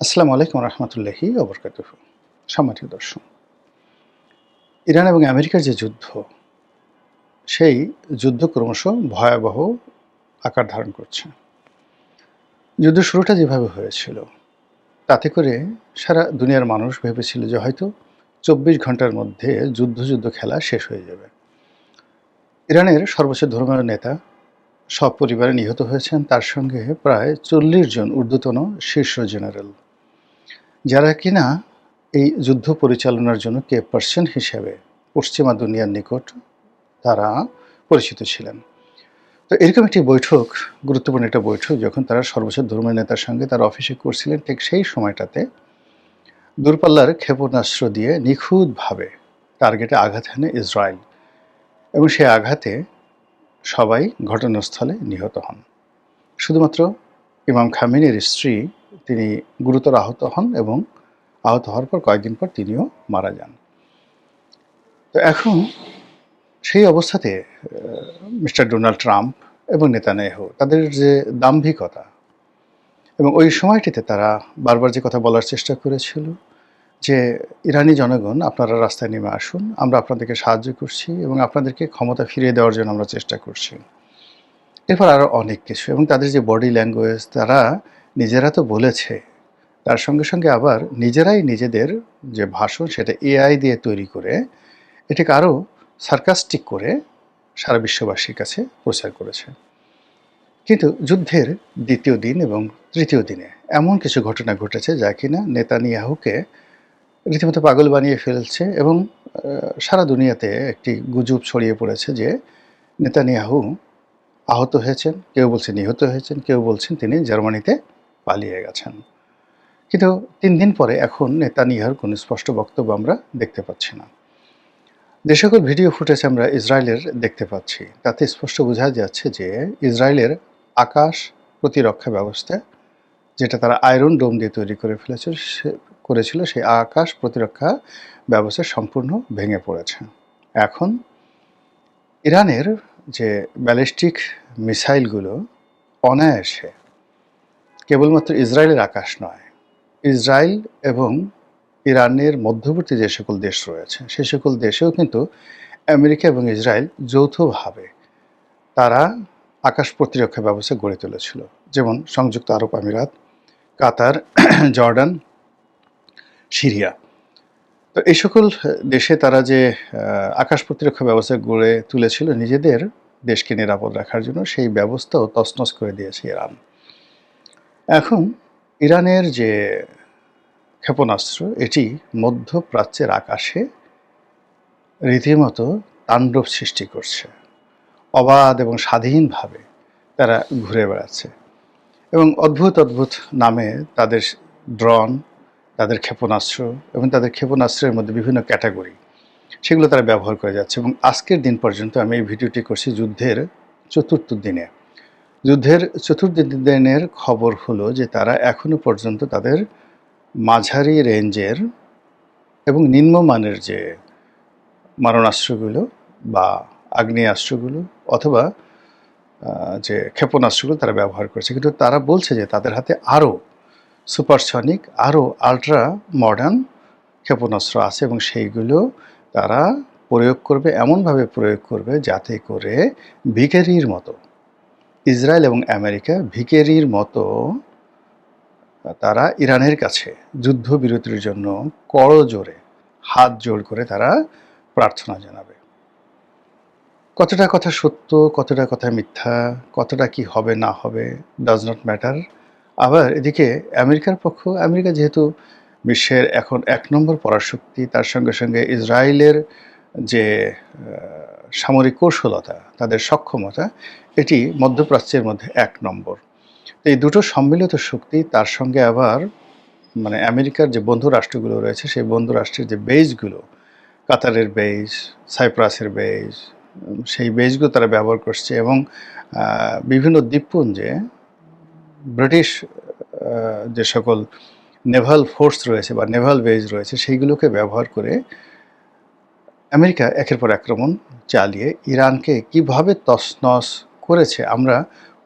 আসসালামু আলাইকুম রহমতুল্লাহি ওবরকাতুহু। সম্মানিত দর্শক, ইরান এবং আমেরিকার যে যুদ্ধ, সেই যুদ্ধ ক্রমশ ভয়াবহ আকার ধারণ করছে। যুদ্ধ শুরুটা যেভাবে হয়েছিল, তাতে করে সারা দুনিয়ার মানুষ ভেবেছিল যে হয়তো ২৪ ঘন্টার মধ্যে যুদ্ধ খেলা শেষ হয়ে যাবে। ইরানের সর্বোচ্চ ধর্মীয় নেতা সপরিবারে নিহত হয়েছেন, তার সঙ্গে প্রায় ৪০ জন ঊর্ধ্বতন শীর্ষ জেনারেল, যারা কিনা এই যুদ্ধ পরিচালনার জন্য কে পার্সন হিসেবে পশ্চিমা দুনিয়ার নিকট তারা পরিচিত ছিলেন। তো এরকম একটি বৈঠক, গুরুত্বপূর্ণ একটা বৈঠক যখন তারা সর্বোচ্চ ধর্মীয় নেতার সঙ্গে তার অফিসে করছিলেন, ঠিক সেই সময়টাতে দূরপাল্লার ক্ষেপণাস্ত্র দিয়ে নিখুঁতভাবে টার্গেটে আঘাত হানে ইসরায়েল, এবং সেই আঘাতে সবাই ঘটনাস্থলে নিহত হন। শুধুমাত্র ইমাম খামেনির স্ত্রী, তিনি গুরুতর আহত হন এবং আহত হওয়ার পর কয়েকদিন পর তিনিও মারা যান। তো এখন সেই অবস্থাতে মিস্টার ডোনাল্ড ট্রাম্প এবং নেতানিয়াহু, তাদের যে দাম্ভিকতা, এবং ওই সময়টিতে তারা বারবার যে কথা বলার চেষ্টা করেছিল যে ইরানি জনগণ, আপনারা রাস্তায় নেমে আসুন, আমরা আপনাদেরকে সাহায্য করছি এবং আপনাদেরকে ক্ষমতা ফিরিয়ে দেওয়ার জন্য আমরা চেষ্টা করছি। এরপর আরও অনেক কিছু, এবং তাদের যে বডি ল্যাঙ্গুয়েজ, তারা নিজেরা তো বলেছে, তার সঙ্গে সঙ্গে আবার নিজেরাই নিজেদের যে ভাষণ, সেটা এআই দিয়ে তৈরি করে এটাকে আরও সার্কাস্টিক করে সারা বিশ্ববাসীর কাছে প্রচার করেছে। কিন্তু যুদ্ধের দ্বিতীয় দিন এবং তৃতীয় দিনে এমন কিছু ঘটনা ঘটেছে যা কিনা নেতানিয়াহুকে রীতিমতো পাগল বানিয়ে ফেলছে, এবং সারা দুনিয়াতে একটি গুজব ছড়িয়ে পড়েছে যে নেতানিয়াহু আহত হয়েছেন, কেউ বলছে নিহত হয়েছেন, কেউ বলছেন তিনি জার্মানিতে পালিয়ে গেছেন। কিন্তু ৩ দিন পরে এখন নেতানিয়াহুর কোনো স্পষ্ট বক্তব্য আমরা দেখতে পাচ্ছি না। যে সকল ভিডিও ফুটেজ আমরা ইসরায়েলের দেখতে পাচ্ছি, তাতে স্পষ্ট বোঝা যাচ্ছে যে ইসরায়েলের আকাশ প্রতিরক্ষা ব্যবস্থা, যেটা তারা আয়রন ডোম দিয়ে তৈরি করে করেছিল, সেই আকাশ প্রতিরক্ষা ব্যবস্থা সম্পূর্ণ ভেঙে পড়েছে। এখন ইরানের যে ব্যালিস্টিক মিসাইলগুলো অনায়াসে কেবলমাত্র ইসরায়েলের আকাশ নয়, ইসরায়েল এবং ইরানের মধ্যবর্তী যে সকল দেশ রয়েছে, সে সকল দেশেও কিন্তু আমেরিকা এবং ইসরায়েল যৌথভাবে তারা আকাশ প্রতিরক্ষা ব্যবস্থা গড়ে তুলেছিল। যেমন সংযুক্ত আরব আমিরাত, কাতার, জর্ডান, সিরিয়া। তো এই সকল দেশে তারা যে আকাশ প্রতিরক্ষা ব্যবস্থা গড়ে তুলেছিল নিজেদের দেশকে নিরাপদ রাখার জন্য, সেই ব্যবস্থাও তছনছ করে দিয়েছে ইরান। এখন ইরানের যে ক্ষেপণাস্ত্র, এটি মধ্যপ্রাচ্যের আকাশে রীতিমতো তাণ্ডব সৃষ্টি করছে। অবাধ এবং স্বাধীনভাবে তারা ঘুরে বেড়াচ্ছে, এবং অদ্ভুত অদ্ভুত নামে তাদের ড্রোন, তাদের ক্ষেপণাস্ত্র এবং তাদের ক্ষেপণাস্ত্রের মধ্যে বিভিন্ন ক্যাটাগরি, সেগুলো তারা ব্যবহার করে যাচ্ছে। এবং আজকের দিন পর্যন্ত, আমি এই ভিডিওটি করছি যুদ্ধের চতুর্থ দিনে, যুদ্ধের চতুর্থ দিনের খবর হলো যে তারা এখনও পর্যন্ত তাদের মাঝারি রেঞ্জের এবং নিম্নমানের যে মারণাস্ত্রগুলো বা আগ্নেয়াস্ত্রগুলো অথবা যে ক্ষেপণাস্ত্রগুলো তারা ব্যবহার করছে, কিন্তু তারা বলছে যে তাদের হাতে আরও সুপারসনিক, আরও আলট্রা মডার্ন ক্ষেপণাস্ত্র আছে, এবং সেইগুলো তারা প্রয়োগ করবে, এমনভাবে প্রয়োগ করবে যাতে করে ভিখারির মতো ইসরায়েল এবং আমেরিকা ভিখারির মতো তারা ইরানের কাছে যুদ্ধবিরতির জন্য করজোড়ে হাত জোড় করে তারা প্রার্থনা জানাবে। কতটা কথা সত্য, কতটা কথা মিথ্যা, কতটা কি হবে না হবে, ডাজ নট ম্যাটার। আবার এদিকে আমেরিকা যেহেতু বিশ্বের এখন ১ নম্বর পরাশক্তি, তার সঙ্গে সঙ্গে ইসরায়েলের যে সামরিক কৌশলতা, তাদের সক্ষমতা, এটি মধ্যপ্রাচ্যের মধ্যে ১ নম্বর। এই দুটো সম্মিলিত শক্তি, তার সঙ্গে আবার মানে আমেরিকার যে বন্ধু রাষ্ট্রগুলো রয়েছে, সেই বন্ধু রাষ্ট্রের যে বেসগুলো, কাতারের বেস, সাইপ্রাসের বেস, সেই বেসগুলো তারা ব্যবহার করছে, এবং বিভিন্ন দ্বীপপুঞ্জে ব্রিটিশ যে সকল নেভাল ফোর্স রয়েছে বা নেভাল বেস রয়েছে, সেইগুলোকে ব্যবহার করে আমেরিকা একের পর আক্রমণ চালিয়ে ইরানকে কিভাবে তছনছ করেছে আমরা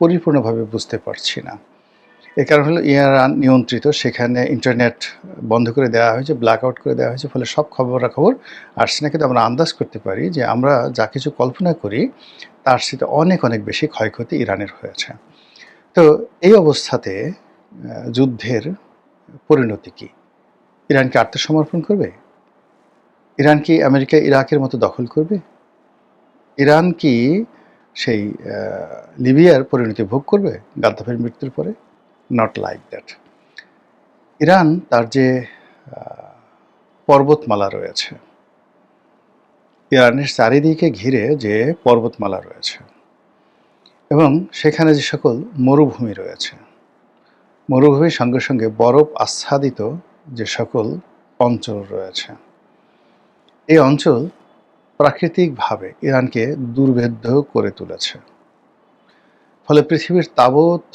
পরিপূর্ণভাবে বুঝতে পারছি না। এর কারণ হলো ইরান নিয়ন্ত্রিত, সেখানে ইন্টারনেট বন্ধ করে দেওয়া হয়েছে, ব্ল্যাক আউট করে দেওয়া হয়েছে, ফলে সব খবরাখবর আসছে না। কিন্তু আমরা আন্দাজ করতে পারি যে আমরা যা কিছু কল্পনা করি তার সাথে অনেক অনেক বেশি ক্ষয়ক্ষতি ইরানের হয়েছে। তো এই অবস্থাতে যুদ্ধের পরিণতি কী? ইরান কি আত্মসমর্পণ করবে? ইরান কি আমেরিকা ইরাকের মতো দখল করবে? ইরান কি সেই লিবিয়ার পরিণতি ভোগ করবে গাদ্দাফির মৃত্যুর পরে? Not like that. ইরান তার যে পর্বতমালা রয়েছে, ইরানের চারিদিকে ঘিরে যে পর্বতমালা রয়েছে এবং সেখানে যে সকল মরুভূমি রয়েছে, মরুভূমির সঙ্গে সঙ্গে বরফ আচ্ছাদিত যে সকল অঞ্চল রয়েছে, এই অঞ্চল প্রাকৃতিকভাবে ইরানকে দুর্ভেদ্য করে তুলেছে। ফলে পৃথিবীর তাবৎ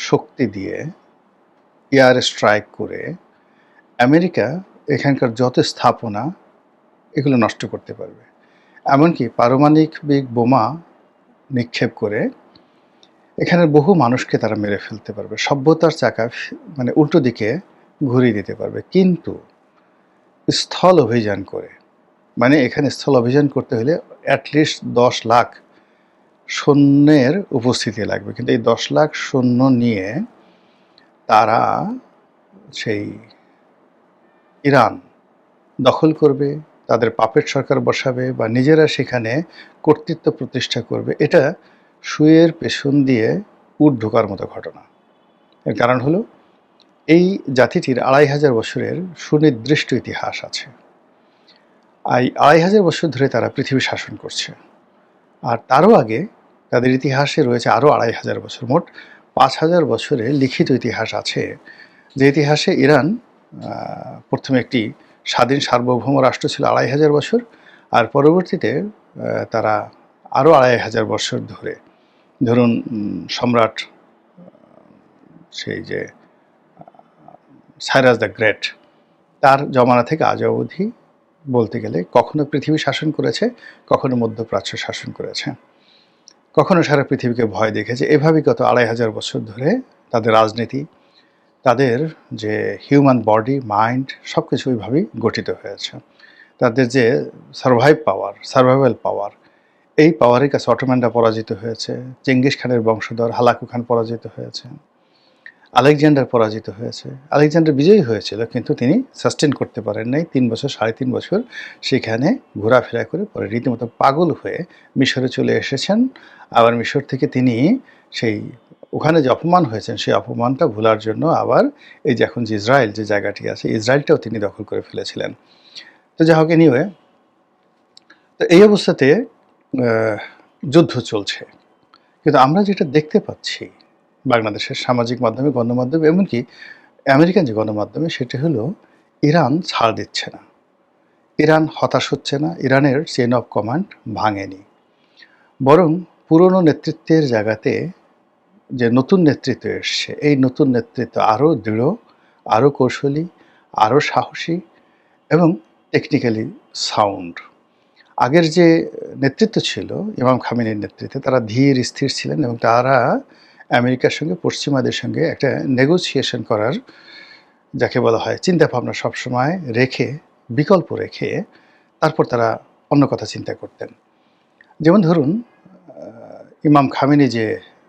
শক্তি দিয়ে এয়ার স্ট্রাইক করে আমেরিকা এখানকার যত স্থাপনা এগুলো নষ্ট করতে পারবে। এমনকি পারমাণবিক বোমা নিক্ষেপ করে এখানের বহু মানুষকে তারা মেরে ফেলতে পারবে, সভ্যতার চাকা মানে উল্টো দিকে ঘুরিয়ে দিতে পারবে। কিন্তু স্থল অভিযান করে, মানে এখানে স্থল অভিযান করতে হলে অ্যাটলিস্ট 10 লাখ সৈন্যের উপস্থিতি লাগবে। কিন্তু এই 10 লাখ সৈন্য নিয়ে তারা সেই ইরান দখল করবে, তাদের পাপেট সরকার বসাবে বা নিজেরা সেখানে কর্তৃত্ব প্রতিষ্ঠা করবে, এটা শুয়ের পেছন দিয়ে উট ঢোকার মতো ঘটনা। এর কারণ হলো এই জাতিটির 2500 বছরের সুনির্দিষ্ট ইতিহাস আছে। এই 2500 বছর ধরে তারা পৃথিবী শাসন করছে। আর তারও আগে তাদের ইতিহাসে রয়েছে আরও 2500 বছর, মোট 5000 বছরের লিখিত ইতিহাস আছে। যে ইতিহাসে ইরান প্রথমে একটি স্বাধীন সার্বভৌম রাষ্ট্র ছিল 2500 বছর, আর পরবর্তীতে তারা আরও 2500 বছর ধরে, ধরুন সম্রাট সেই যে সাইরাস দ্য গ্রেট, তার জমানা থেকে আজ অবধি বলতে গেলে কখনো পৃথিবী শাসন করেছে, কখনো মধ্যপ্রাচ্য শাসন করেছে, কখনো সারা পৃথিবীকে ভয় দেখেছে। এভাবেই গত 2500 বছর ধরে তাদের রাজনীতি, তাদের যে হিউম্যান বডি, মাইন্ড সব কিছু ওইভাবেই গঠিত হয়েছে। তাদের যে সার্ভাইভাল পাওয়ার, এই পাওয়ারের কাছে অটোম্যানরা পরাজিত হয়েছে, চেঙ্গিস খানের বংশধর হালাকু খান পরাজিত হয়েছে, আলেকজান্ডার পরাজিত হয়েছে। আলেকজান্ডার বিজয়ী হয়েছিল, কিন্তু তিনি সাস্টেন করতে পারেন নাই। 3 বছর 3.5 বছর সেখানে ঘোরাফেরা করে পরে রীতিমতো পাগল হয়ে মিশরে চলে এসেছেন। আবার মিশর থেকে তিনি সেই ওখানে যে অপমান হয়েছেন সেই অপমানটা ভোলার জন্য আবার এই যে এখন যে ইসরায়েল যে জায়গাটি আছে, ইসরায়েলটাও তিনি দখল করে ফেলেছিলেন। তো যাই হোক, এনিওয়ে, তো এই অবস্থাতে যুদ্ধ চলছে। কিন্তু আমরা যেটা দেখতে পাচ্ছি বাংলাদেশের সামাজিক মাধ্যমে, গণমাধ্যমে, এমনকি আমেরিকান যে গণমাধ্যমে, সেটা হলো ইরান ছাড় দিচ্ছে না, ইরান হতাশ হচ্ছে না, ইরানের চেইন অফ কমান্ড ভাঙেনি, বরং পুরনো নেতৃত্বের জায়গাতে যে নতুন নেতৃত্ব এসছে, এই নতুন নেতৃত্ব আরও দৃঢ়, আরও কৌশলী, আরও সাহসী এবং টেকনিক্যালি সাউন্ড। আগের যে নেতৃত্ব ছিল ইমাম খামেনির নেতৃত্বে, তারা ধীর স্থির ছিলেন এবং তারা আমেরিকার সঙ্গে, পশ্চিমাদের সঙ্গে একটা নেগোসিয়েশন করার, যাকে বলা হয় চিন্তাভাবনা, সবসময় রেখে, বিকল্প রেখে তারপর তারা অন্য কথা চিন্তা করতেন। যেমন ধরুন ইমাম খামেনি যে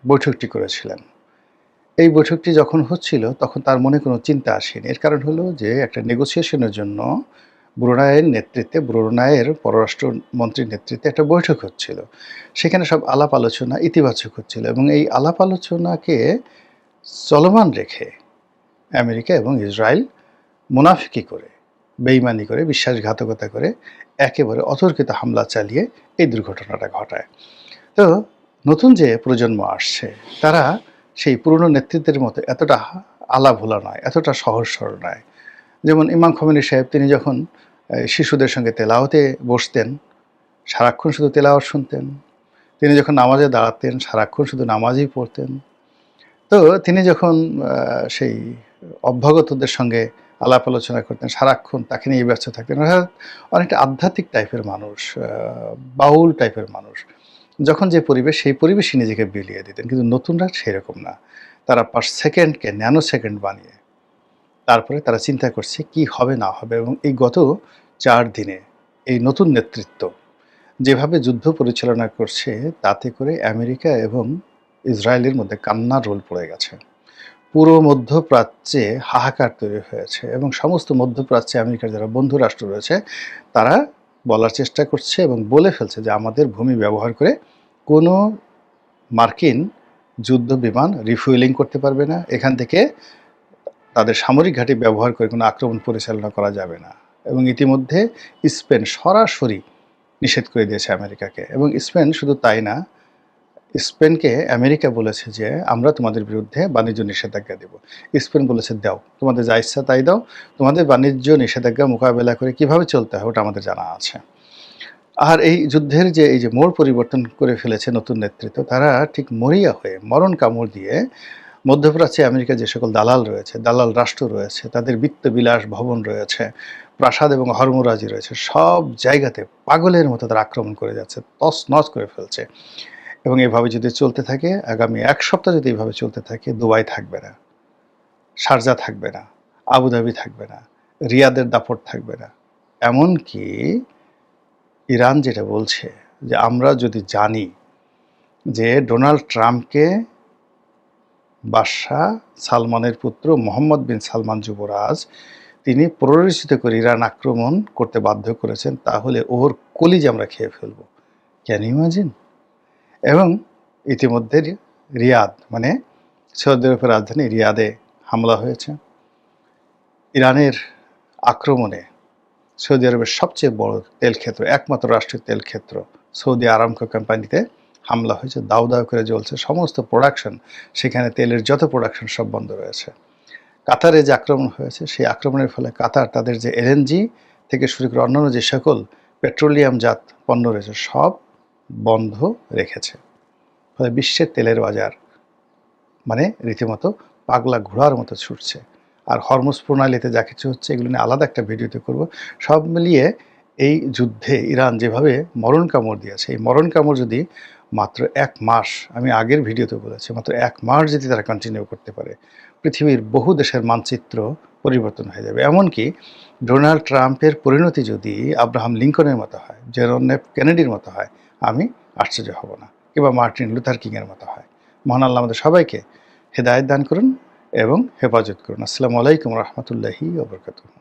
বৈঠকটি করেছিলেন, এই বৈঠকটি যখন হচ্ছিল তখন তার মনে কোনো চিন্তা আসেনি। এর কারণ হলো যে একটা নেগোসিয়েশনের জন্য ব্রুনাইয়ের নেতৃত্বে, ব্রুনাইয়ের পররাষ্ট্রমন্ত্রীর নেতৃত্বে একটা বৈঠক হচ্ছিল। সেখানে সব আলাপ আলোচনা ইতিবাচক হচ্ছিল এবং এই আলাপ আলোচনাকে চলমান রেখে আমেরিকা এবং ইসরায়েল মুনাফিকি করে, বেইমানি করে, বিশ্বাসঘাতকতা করে একেবারে অতর্কিত হামলা চালিয়ে এই দুর্ঘটনাটা ঘটায়। তো নতুন যে প্রজন্ম আসছে, তারা সেই পুরনো নেতৃত্বের মতো এতটা আলাভোলা নয়, এতটা সহজ সরল নয়। যেমন ইমাম খোমেনি সাহেব, তিনি যখন শিশুদের সঙ্গে তেলাওয়াতে বসতেন, সারাক্ষণ শুধু তেলাওয়াত শুনতেন। তিনি যখন নামাজে দাঁড়াতেন, সারাক্ষণ শুধু নামাজই পড়তেন। তো তিনি যখন সেই অভ্যাগতদের সঙ্গে আলাপ আলোচনা করতেন, সারাক্ষণ তাকে নিয়ে ব্যস্ত থাকতেন। অর্থাৎ অনেকটা আধ্যাত্মিক টাইপের মানুষ, বাউল টাইপের মানুষ। যখন যে পরিবেশ, সেই পরিবেশে নিজেকে বিলিয়ে দিতেন। কিন্তু নতুনরা সেরকম না। তারা পার সেকেন্ডকে ন্যানো সেকেন্ড বানিয়ে তারপরে তারা চিন্তা করছে কি হবে না হবে। এবং এই গত 4 দিনে এই নতুন নেতৃত্ব যেভাবে যুদ্ধ পরিচালনা করছে, তাতে করে আমেরিকা এবং ইসরায়েলের মধ্যে কান্নার রোল পড়ে গেছে। পুরো মধ্যপ্রাচ্যে হাহাকার তৈরি হয়েছে এবং সমস্ত মধ্যপ্রাচ্যে আমেরিকার যারা বন্ধু রাষ্ট্র রয়েছে তারা বলার চেষ্টা করছে এবং বলে ফেলছে যে আমাদের ভূমি ব্যবহার করে কোনো মার্কিন যুদ্ধ বিমান রিফুয়েলিং করতে পারবে না, এখান থেকে তাদের সামরিক ঘাঁটি ব্যবহার করে কোনো আক্রমণ পরিচালনা করা যাবে না। এবং ইতিমধ্যে স্পেন সরাসরি নিষেধ করে দিয়েছে আমেরিকাকে। এবং স্পেন শুধু তাই না, স্পেনকে আমেরিকা বলেছে যে আমরা তোমাদের বিরুদ্ধে বাণিজ্য নিষেধাজ্ঞা দেব। স্পেন বলেছে দাও, তোমাদের যা ইচ্ছা তাই দাও, তোমাদের বাণিজ্য নিষেধাজ্ঞা মোকাবেলা করে কিভাবে চলতে হয় ওটা আমাদের জানা আছে। আর এই যুদ্ধের এই যে মোড় পরিবর্তন করে ফেলেছে নতুন নেতৃত্ব, তারা ঠিক মরিয়া হয়ে মরণ কামড় দিয়ে মধ্যপ্রাচ্যে আমেরিকার যে সকল দালাল রয়েছে, দালাল রাষ্ট্র রয়েছে, তাদের বিত্তবিলাস ভবন রয়েছে, প্রাসাদ এবং হরমরাজি রয়েছে, সব জায়গাতে পাগলের মতো তারা আক্রমণ করে যাচ্ছে, তছনছ করে ফেলছে। এবং এভাবে যদি চলতে থাকে, আগামী 1 সপ্তাহ যদি এইভাবে চলতে থাকে, দুবাই থাকবে না, শারজা থাকবে না, আবুধাবি থাকবে না, রিয়াদের দাপট থাকবে না। এমনকি ইরান যেটা বলছে যে আমরা যদি জানি যে ডোনাল্ড ট্রাম্পকে বাদশাহ সালমানের পুত্র মোহাম্মদ বিন সালমান যুবরাজ তিনি প্ররোচিত করে ইরান আক্রমণ করতে বাধ্য করেছেন, তাহলে ওর কলিজা আমরা খেয়ে ফেলবো। Can you imagine? এবং ইতিমধ্যে রিয়াদ মানে সৌদি আরবের রাজধানী রিয়াদে হামলা হয়েছে। ইরানের আক্রমণে সৌদি আরবের সবচেয়ে বড় তেল ক্ষেত্র, একমাত্র রাষ্ট্রীয় তেল ক্ষেত্র সৌদি আরামকো কোম্পানিতে হামলা হয়েছে, দাউ দাউ করে জ্বলছে সমস্ত প্রোডাকশন, সেখানে তেলের যত প্রোডাকশন সব বন্ধ রয়েছে। কাতারে যে আক্রমণ হয়েছে, সেই আক্রমণের ফলে কাতার তাদের যে এলএনজি থেকে শুরু করে অন্যান্য যে সকল পেট্রোলিয়ামজাত পণ্য রয়েছে সব বন্ধ রেখেছে। ফলে বিশ্বের তেলের বাজার মানে রীতিমতো পাগলা ঘোড়ার মতো ছুটছে। আর হরমুজ প্রণালীতে যা কিছু হচ্ছে এগুলো নিয়ে আলাদা একটা ভিডিওতে করব। সব মিলিয়ে এই যুদ্ধে ইরান যেভাবে মরণ কামড় দিয়েছে, এই মরণ কামড় যদি মাত্র 1 মাস, আমি আগের ভিডিওতে বলেছি, মাত্র 1 মাস যদি তারা কন্টিনিউ করতে পারে, পৃথিবীর বহু দেশের মানচিত্র পরিবর্তন হয়ে যাবে। এমনকি ডোনাল্ড ট্রাম্পের পরিণতি যদি আব্রাহাম লিঙ্কনের মতো হয়, জেরন এফ কেনেডির মতো হয়, আমি আশ্চর্য হব না, কিংবা মার্টিন লুথার কিংয়ের মতো হয়। মহান আল্লাহ আমাদের সবাইকে হেদায়েত দান করুন এবং হেফাজত করুন। আসসালামু আলাইকুম রহমতুল্লাহি ওয়া বারাকাতুহু।